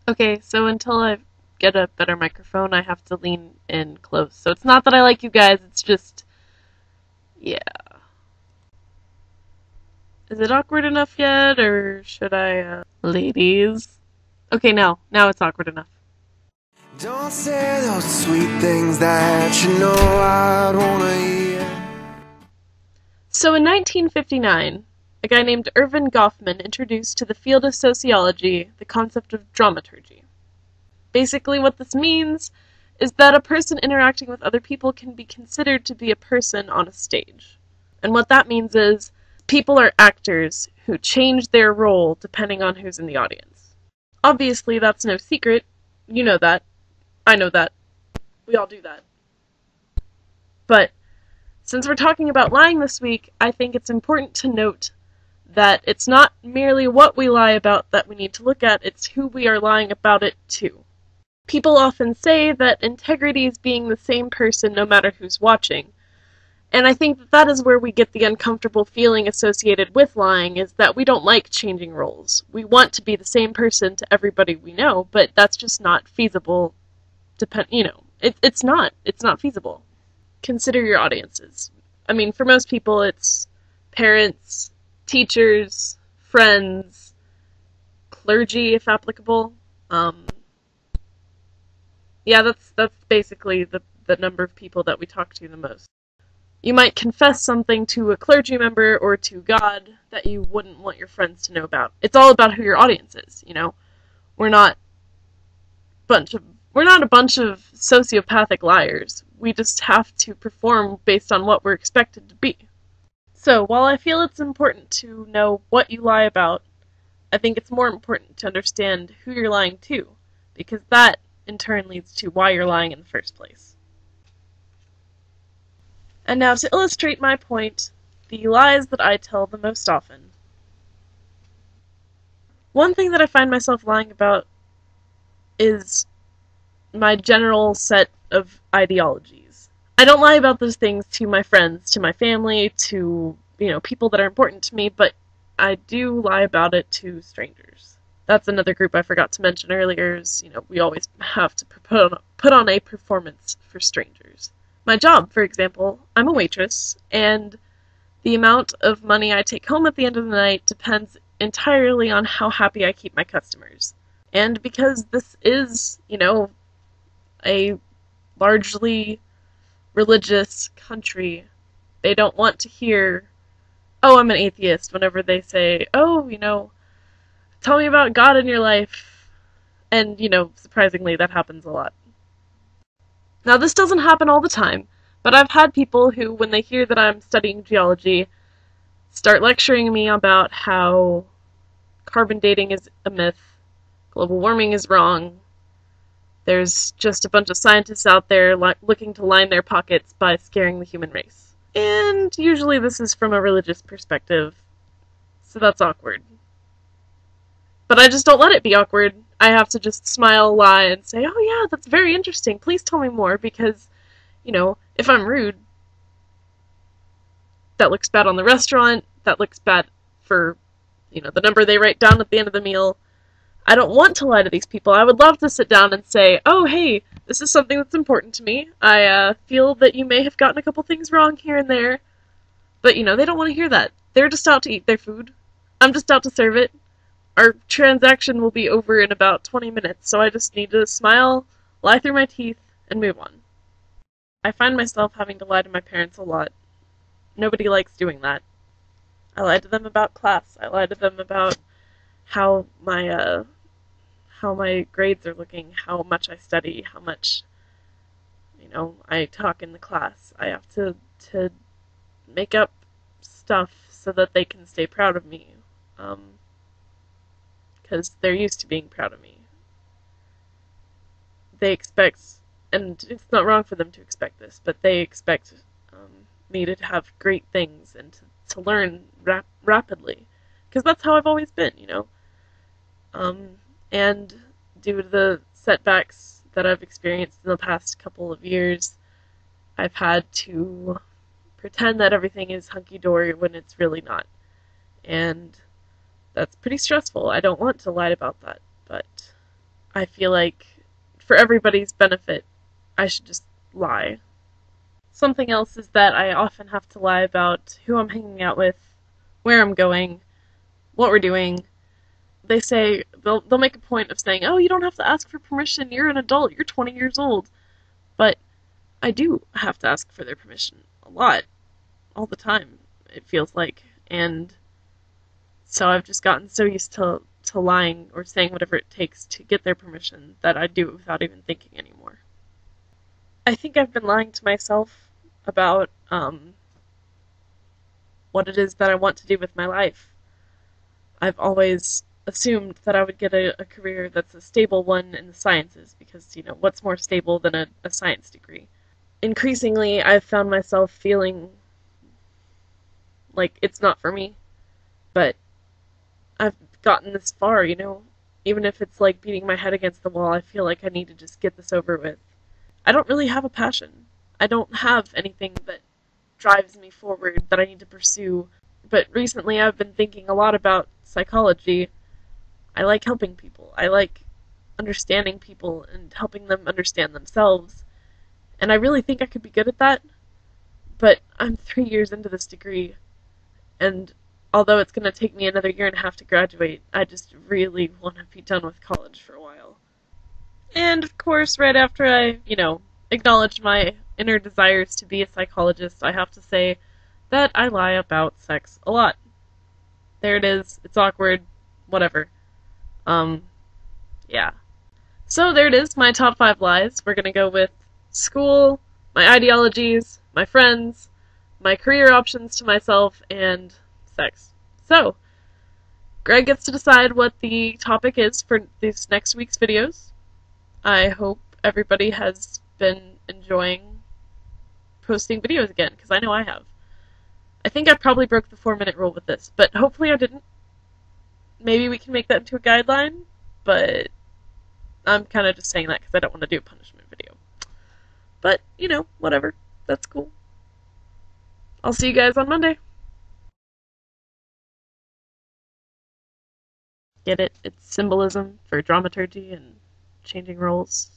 Okay, so until I get a better microphone, I have to lean in close. So it's not that I like you guys, it's just, yeah. Is it awkward enough yet, or should ladies? Okay, now it's awkward enough. Don't say those sweet things that you know I'd wanna hear. So in 1959, a guy named Erving Goffman introduced to the field of sociology the concept of dramaturgy. Basically, what this means is that a person interacting with other people can be considered to be a person on a stage. And what that means is people are actors who change their role depending on who's in the audience. Obviously, that's no secret. You know that. I know that. We all do that. But since we're talking about lying this week, I think it's important to note that it's not merely what we lie about that we need to look at, it's who we are lying about it to. People often say that integrity is being the same person no matter who's watching. And I think that is where we get the uncomfortable feeling associated with lying, is that we don't like changing roles. We want to be the same person to everybody we know, but that's just not feasible. It's not feasible. Consider your audiences. I mean, for most people, it's parents, teachers, friends, clergy, if applicable. Yeah, that's basically the number of people that we talk to the most. You might confess something to a clergy member or to God that you wouldn't want your friends to know about. It's all about who your audience is, you know? We're not a bunch of sociopathic liars. We just have to perform based on what we're expected to be. So, while I feel it's important to know what you lie about, I think it's more important to understand who you're lying to, because that, in turn, leads to why you're lying in the first place. And now, to illustrate my point, the lies that I tell the most often. One thing that I find myself lying about is my general set of ideologies. I don't lie about those things to my friends, to my family, to, people that are important to me, but I do lie about it to strangers. That's another group I forgot to mention earlier, is, we always have to put on a performance for strangers. My job, for example, I'm a waitress, and the amount of money I take home at the end of the night depends entirely on how happy I keep my customers. And because this is, a largely religious country, they don't want to hear, oh, I'm an atheist, whenever they say, oh, tell me about God in your life. And, surprisingly, that happens a lot. Now, this doesn't happen all the time, but I've had people who, when they hear that I'm studying geology, start lecturing me about how carbon dating is a myth, global warming is wrong, there's just a bunch of scientists out there looking to line their pockets by scaring the human race. And usually this is from a religious perspective, so that's awkward. But I just don't let it be awkward. I have to just smile, lie, and say, oh yeah, that's very interesting, please tell me more, because, if I'm rude, that looks bad on the restaurant, that looks bad for, the number they write down at the end of the meal. I don't want to lie to these people. I would love to sit down and say, oh hey, this is something that's important to me. I feel that you may have gotten a couple things wrong here and there. But, they don't want to hear that. They're just out to eat their food. I'm just out to serve it. Our transaction will be over in about 20 minutes, so I just need to smile, lie through my teeth, and move on. I find myself having to lie to my parents a lot. Nobody likes doing that. I lied to them about class. I lied to them about how my grades are looking, how much I study, how much, I talk in the class. I have to make up stuff so that they can stay proud of me. Because they're used to being proud of me. They expect, and it's not wrong for them to expect this, but they expect me to have great things and to learn rapidly. Because that's how I've always been, And due to the setbacks that I've experienced in the past couple of years, I've had to pretend that everything is hunky-dory when it's really not. And that's pretty stressful. I don't want to lie about that, but I feel like for everybody's benefit, I should just lie. Something else is that I often have to lie about who I'm hanging out with, where I'm going, what we're doing. They say, they'll make a point of saying, oh, you don't have to ask for permission, you're an adult, you're 20 years old. But I do have to ask for their permission a lot, all the time, it feels like. And so I've just gotten so used to lying or saying whatever it takes to get their permission that I do it without even thinking anymore. I think I've been lying to myself about what it is that I want to do with my life. I've always assumed that I would get a career that's a stable one in the sciences because, what's more stable than a science degree? Increasingly, I've found myself feeling like it's not for me, but I've gotten this far, Even if it's like beating my head against the wall, I feel like I need to just get this over with. I don't really have a passion. I don't have anything that drives me forward that I need to pursue. But recently I've been thinking a lot about psychology. I like helping people. I like understanding people and helping them understand themselves. And I really think I could be good at that. But I'm 3 years into this degree, and although it's going to take me another year and a half to graduate, I just really want to be done with college for a while. And of course, right after I, acknowledge my inner desires to be a psychologist, I have to say that I lie about sex a lot. There it is. It's awkward. Whatever. Yeah. So there it is, my top 5 lies. We're gonna go with school, my ideologies, my friends, my career options to myself, and sex. So, Greg gets to decide what the topic is for this next week's videos. I hope everybody has been enjoying posting videos again, because I know I have. I think I probably broke the 4-minute rule with this, but hopefully I didn't. Maybe we can make that into a guideline, but I'm kind of just saying that because I don't want to do a punishment video. But, whatever. That's cool. I'll see you guys on Monday. Get it? It's symbolism for dramaturgy and changing roles.